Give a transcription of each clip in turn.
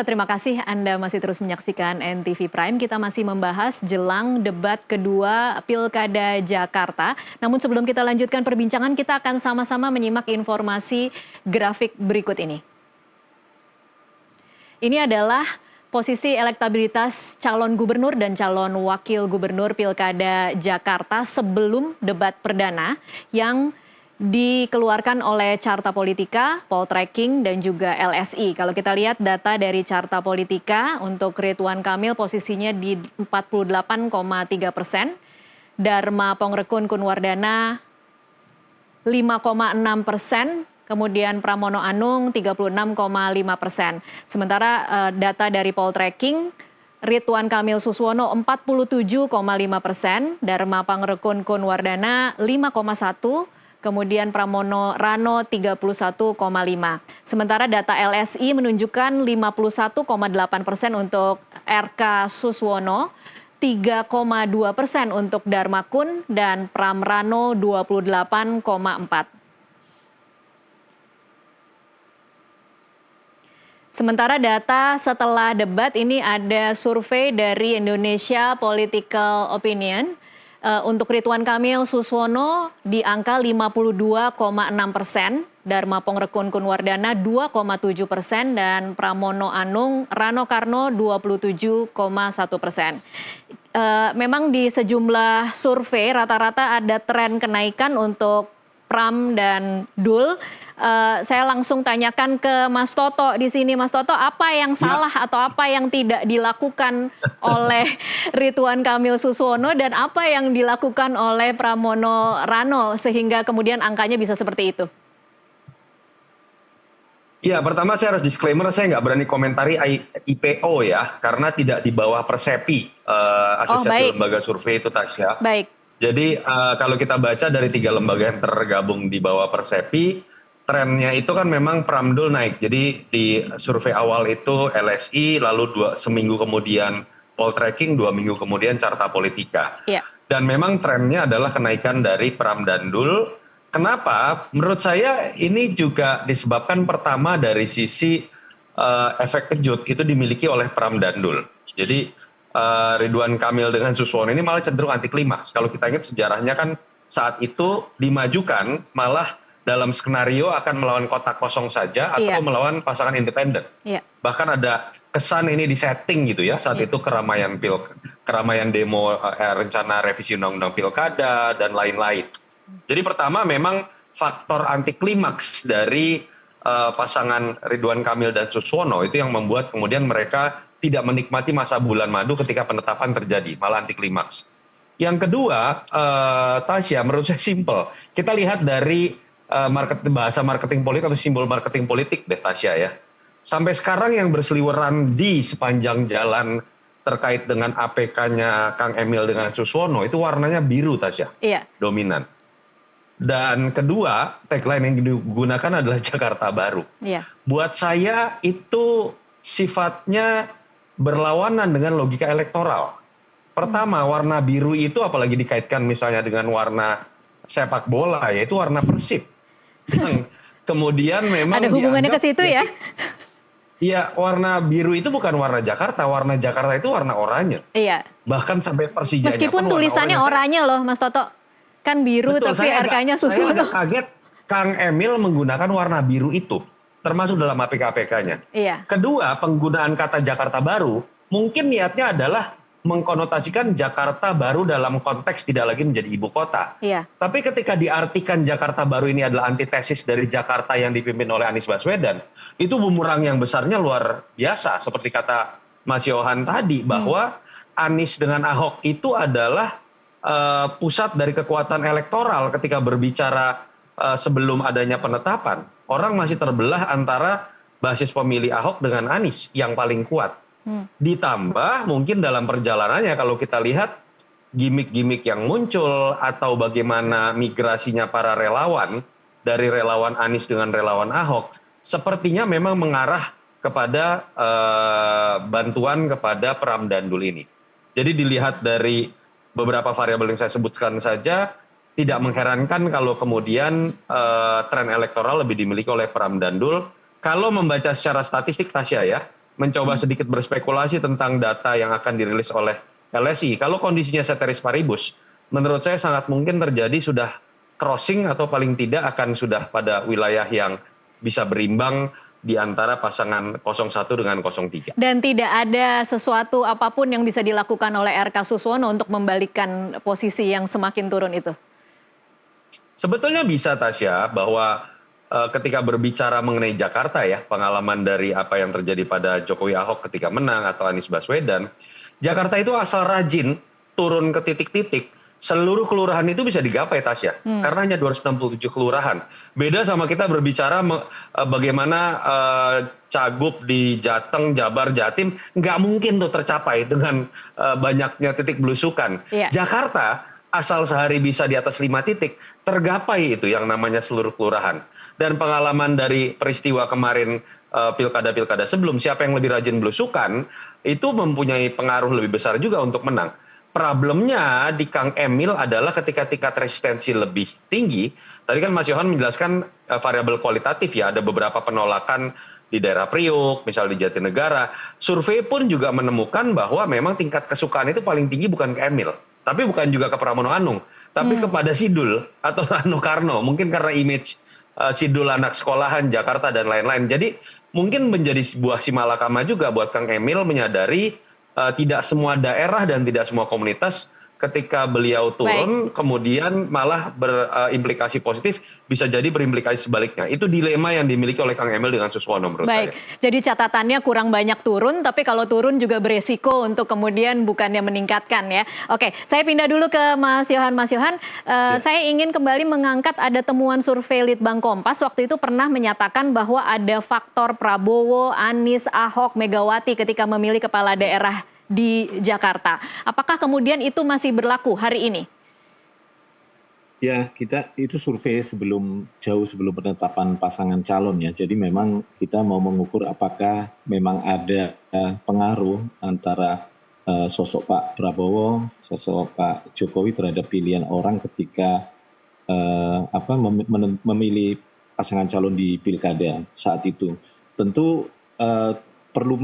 Terima kasih Anda masih terus menyaksikan NTV Prime. Kita masih membahas jelang debat kedua Pilkada Jakarta. Namun sebelum kita lanjutkan perbincangan, kita akan sama-sama menyimak informasi grafik berikut ini. Ini adalah posisi elektabilitas calon gubernur dan calon wakil gubernur Pilkada Jakarta sebelum debat perdana yang dikeluarkan oleh Carta Politika, Poltreking, dan juga LSI. Kalau kita lihat data dari Carta Politika, untuk Ridwan Kamil posisinya di 48,3%, Dharma Pongrekun Kunwardana 5,6%, kemudian Pramono Anung 36,5%. Sementara data dari Poltreking, Ridwan Kamil Suswono 47,5%, Dharma Pongrekun Kunwardana 5,1%, kemudian Pramono Rano 31,5. Sementara data LSI menunjukkan 51,8% untuk RK Suswono, 3,2% untuk Dharma Kun, dan Pram Rano 28,4. Sementara data setelah debat ini ada survei dari Indonesia Political Opinion. Untuk Ridwan Kamil Suswono di angka 52,6%, Dharma Pongrekun Kunwardana 2,7%, dan Pramono Anung Rano Karno 27,1%. Memang di sejumlah survei rata-rata ada tren kenaikan untuk Pram dan Dul. Saya langsung tanyakan ke Mas Toto di sini. Mas Toto, apa yang salah atau apa yang tidak dilakukan oleh Ridwan Kamil Suswono dan apa yang dilakukan oleh Pramono Rano sehingga kemudian angkanya bisa seperti itu? Ya, pertama saya harus disclaimer, saya nggak berani komentari IPO ya, karena tidak di bawah Persepi, Asosiasi Lembaga Survei itu, Tasya. Baik. Jadi kalau kita baca dari 3 lembaga yang tergabung di bawah Persepi, trennya itu kan memang Pramdul naik. Jadi di survei awal itu LSI, lalu seminggu kemudian Poltreking, 2 minggu kemudian Carta Politika. Iya. Dan memang trennya adalah kenaikan dari Pram dan Dul. Kenapa? Menurut saya ini juga disebabkan pertama dari sisi efek kejut itu dimiliki oleh Pram dan Dul. Jadi Ridwan Kamil dengan Suswono ini malah cenderung anti klimaks. Kalau kita ingat sejarahnya kan saat itu dimajukan malah dalam skenario akan melawan kotak kosong saja atau melawan pasangan independen. Bahkan ada kesan ini di setting gitu ya, saat itu keramaian demo rencana revisi undang-undang pilkada dan lain-lain. Jadi pertama memang faktor anti klimaks dari pasangan Ridwan Kamil dan Suswono itu yang membuat kemudian mereka tidak menikmati masa bulan madu ketika penetapan terjadi, malah anti klimaks. Yang kedua, Tasya, menurut saya simpel. Kita lihat dari bahasa marketing politik atau simbol marketing politik deh, Tasya ya. Sampai sekarang yang berseliweran di sepanjang jalan terkait dengan APK-nya Kang Emil dengan Suswono itu warnanya biru, Tasya. Iya. Dominan. Dan kedua, tagline yang digunakan adalah Jakarta Baru. Iya. Buat saya itu sifatnya berlawanan dengan logika elektoral. Pertama, warna biru itu apalagi dikaitkan misalnya dengan warna sepak bola, yaitu warna Persib. Kemudian memang ada hubungannya ke situ ya? Iya, warna biru itu bukan warna Jakarta itu warna oranye. Iya. Bahkan sampai Persijanya meskipun tulisannya oranye loh, Mas Toto. Kan biru. Betul, tapi RK-nya Suswono. Saya agak kaget Kang Emil menggunakan warna biru itu, termasuk dalam APK-nya. Iya. Kedua, penggunaan kata Jakarta Baru mungkin niatnya adalah mengkonotasikan Jakarta Baru dalam konteks tidak lagi menjadi ibu kota. Iya. Tapi ketika diartikan Jakarta Baru ini adalah antitesis dari Jakarta yang dipimpin oleh Anies Baswedan, itu bumerang yang besarnya luar biasa. Seperti kata Mas Yohan tadi, bahwa Anies dengan Ahok itu adalah pusat dari kekuatan elektoral ketika berbicara sebelum adanya penetapan. Orang masih terbelah antara basis pemilih Ahok dengan Anies yang paling kuat. Ditambah mungkin dalam perjalanannya kalau kita lihat gimmick-gimmick yang muncul atau bagaimana migrasinya para relawan dari relawan Anies dengan relawan Ahok sepertinya memang mengarah kepada bantuan kepada Pram dan Dul ini. Jadi dilihat dari beberapa variabel yang saya sebutkan saja, tidak mengherankan kalau kemudian tren elektoral lebih dimiliki oleh Pram dan Dul. Kalau membaca secara statistik, Tasya ya, mencoba sedikit berspekulasi tentang data yang akan dirilis oleh LSI. Kalau kondisinya ceteris paribus, menurut saya sangat mungkin terjadi sudah crossing atau paling tidak akan sudah pada wilayah yang bisa berimbang di antara pasangan 01 dengan 03. Dan tidak ada sesuatu apapun yang bisa dilakukan oleh RK Suswono untuk membalikkan posisi yang semakin turun itu? Sebetulnya bisa, Tasya, bahwa ketika berbicara mengenai Jakarta ya, pengalaman dari apa yang terjadi pada Jokowi Ahok ketika menang atau Anies Baswedan, Jakarta itu asal rajin turun ke titik-titik, seluruh kelurahan itu bisa digapai, Tasya. Karena hanya 267 kelurahan. Beda sama kita berbicara bagaimana cagup di Jateng, Jabar, Jatim, nggak mungkin tuh tercapai dengan banyaknya titik belusukan. Iya. Jakarta asal sehari bisa di atas 5 titik, tergapai itu yang namanya seluruh kelurahan. Dan pengalaman dari peristiwa kemarin pilkada-pilkada sebelum, siapa yang lebih rajin belusukan, itu mempunyai pengaruh lebih besar juga untuk menang. Problemnya di Kang Emil adalah ketika tingkat resistensi lebih tinggi, tadi kan Mas Yohan menjelaskan variabel kualitatif ya, ada beberapa penolakan di daerah Priuk, misalnya di Jatinegara. Survei pun juga menemukan bahwa memang tingkat kesukaan itu paling tinggi bukan ke Emil, tapi bukan juga ke Pramono Anung, tapi kepada Sidul atau Rano Karno, mungkin karena image Sidul anak sekolahan Jakarta dan lain-lain. Jadi mungkin menjadi sebuah simalakama juga buat Kang Emil menyadari tidak semua daerah dan tidak semua komunitas ketika beliau turun kemudian malah berimplikasi positif, bisa jadi berimplikasi sebaliknya. Itu dilema yang dimiliki oleh Kang Emil dengan Suswono menurut saya. Jadi catatannya kurang banyak turun, tapi kalau turun juga beresiko untuk kemudian bukannya meningkatkan ya. Oke, saya pindah dulu ke Mas Yohan. Mas Yohan, saya ingin kembali mengangkat ada temuan survei Litbang Kompas waktu itu pernah menyatakan bahwa ada faktor Prabowo, Anies, Ahok, Megawati ketika memilih kepala daerah di Jakarta. Apakah kemudian itu masih berlaku hari ini? Ya, kita itu survei jauh sebelum penetapan pasangan calon ya. Jadi memang kita mau mengukur apakah memang ada pengaruh antara sosok Pak Prabowo, sosok Pak Jokowi terhadap pilihan orang ketika memilih pasangan calon di pilkada saat itu. Tentu perlu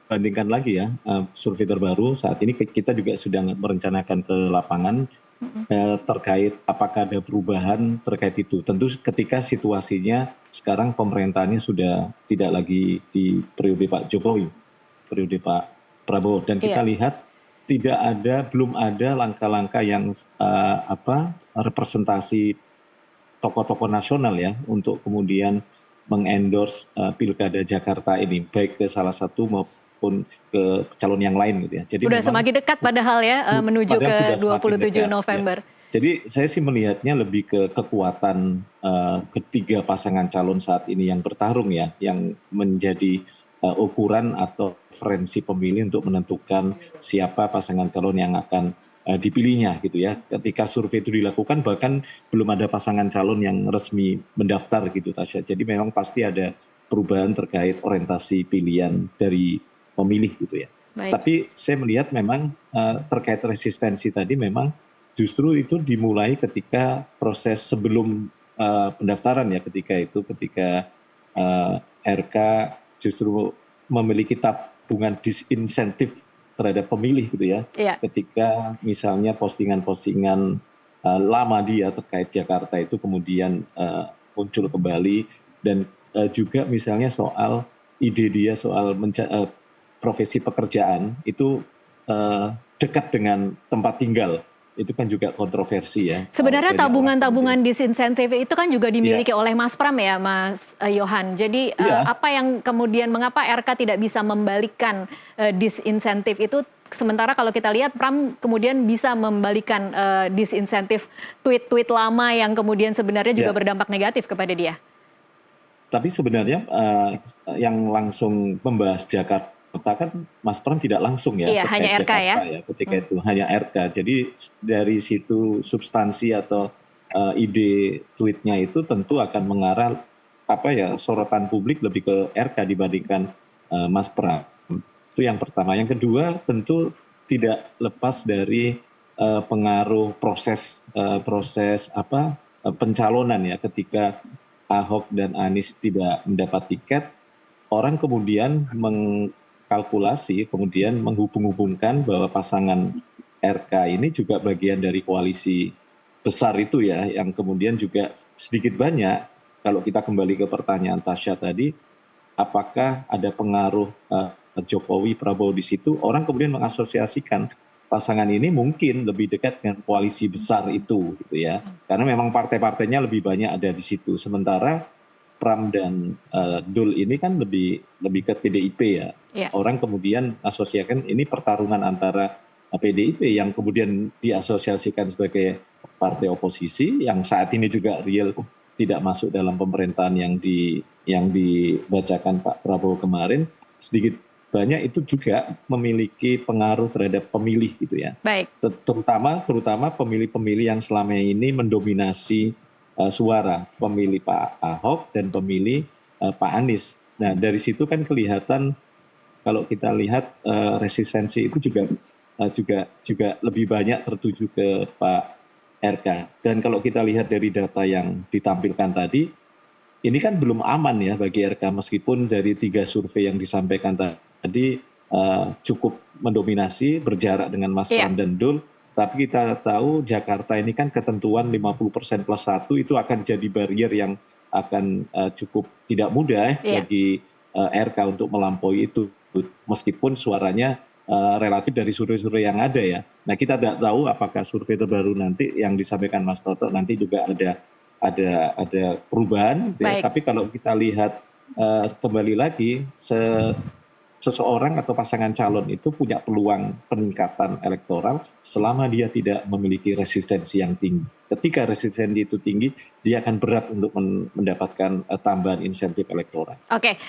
bandingkan lagi ya, survei terbaru saat ini kita juga sedang merencanakan ke lapangan terkait apakah ada perubahan terkait itu. Tentu ketika situasinya sekarang pemerintahannya sudah tidak lagi di periode Pak Jokowi, periode Pak Prabowo, dan kita lihat belum ada langkah-langkah yang representasi tokoh-tokoh nasional ya untuk kemudian mengendorse pilkada Jakarta ini, baik ke salah satu maupun ke calon yang lain gitu ya. Jadi sudah semakin dekat padahal ya menuju ke 27 November. Ya. Jadi saya sih melihatnya lebih ke kekuatan ketiga pasangan calon saat ini yang bertarung ya, yang menjadi ukuran atau referensi pemilih untuk menentukan siapa pasangan calon yang akan dipilihnya gitu ya. Ketika survei itu dilakukan bahkan belum ada pasangan calon yang resmi mendaftar gitu Tasya. Jadi memang pasti ada perubahan terkait orientasi pilihan dari pemilih gitu ya. Tapi saya melihat memang terkait resistensi tadi memang justru itu dimulai ketika proses sebelum pendaftaran ya, ketika RK justru memiliki tabungan disinsentif terhadap pemilih gitu ya. Ketika misalnya postingan-postingan lama dia terkait Jakarta itu kemudian muncul kembali, dan juga misalnya soal ide dia soal profesi pekerjaan itu dekat dengan tempat tinggal. Itu kan juga kontroversi ya. Sebenarnya tabungan-tabungan disinsentif itu kan juga dimiliki oleh Mas Pram ya, Mas Yohan. Jadi apa yang kemudian mengapa RK tidak bisa membalikkan disinsentif itu, sementara kalau kita lihat Pram kemudian bisa membalikan disinsentif tweet-tweet lama yang kemudian sebenarnya juga berdampak negatif kepada dia. Tapi sebenarnya yang langsung membahas Jakarta kan Mas Pram tidak langsung ya, hanya RK Jakarta ya ketika itu hanya RK. Jadi dari situ substansi atau ide tweetnya itu tentu akan mengarah sorotan publik lebih ke RK dibandingkan Mas Pram. Itu yang pertama. Yang kedua tentu tidak lepas dari pengaruh proses pencalonan ya. Ketika Ahok dan Anies tidak mendapat tiket, orang kemudian kalkulasi kemudian menghubung-hubungkan bahwa pasangan RK ini juga bagian dari koalisi besar itu ya, yang kemudian juga sedikit banyak, kalau kita kembali ke pertanyaan Tasya tadi, apakah ada pengaruh Jokowi Prabowo di situ, orang kemudian mengasosiasikan pasangan ini mungkin lebih dekat dengan koalisi besar itu gitu ya, karena memang partai-partainya lebih banyak ada di situ, sementara Pram dan Dul ini kan lebih ke PDIP ya. Ya. Orang kemudian asosiasikan ini pertarungan antara PDIP yang kemudian diasosiasikan sebagai partai oposisi yang saat ini juga real tidak masuk dalam pemerintahan yang dibacakan Pak Prabowo kemarin, sedikit banyak itu juga memiliki pengaruh terhadap pemilih gitu ya. Baik. Terutama pemilih-pemilih yang selama ini mendominasi suara, pemilih Pak Ahok dan pemilih Pak Anies. Nah dari situ kan kelihatan kalau kita lihat resistensi itu juga lebih banyak tertuju ke Pak RK. Dan kalau kita lihat dari data yang ditampilkan tadi, ini kan belum aman ya bagi RK meskipun dari 3 survei yang disampaikan tadi cukup mendominasi berjarak dengan Mas Pram dan Dul. Tapi kita tahu Jakarta ini kan ketentuan 50% plus 1 itu akan jadi barrier yang akan cukup tidak mudah bagi RK untuk melampaui itu. Meskipun suaranya relatif dari survei-survei yang ada ya. Nah kita tidak tahu apakah survei terbaru nanti yang disampaikan Mas Toto nanti juga ada perubahan. Ya. Tapi kalau kita lihat kembali lagi seseorang atau pasangan calon itu punya peluang peningkatan elektoral selama dia tidak memiliki resistensi yang tinggi. Ketika resistensi itu tinggi, dia akan berat untuk mendapatkan tambahan insentif elektoral. Oke.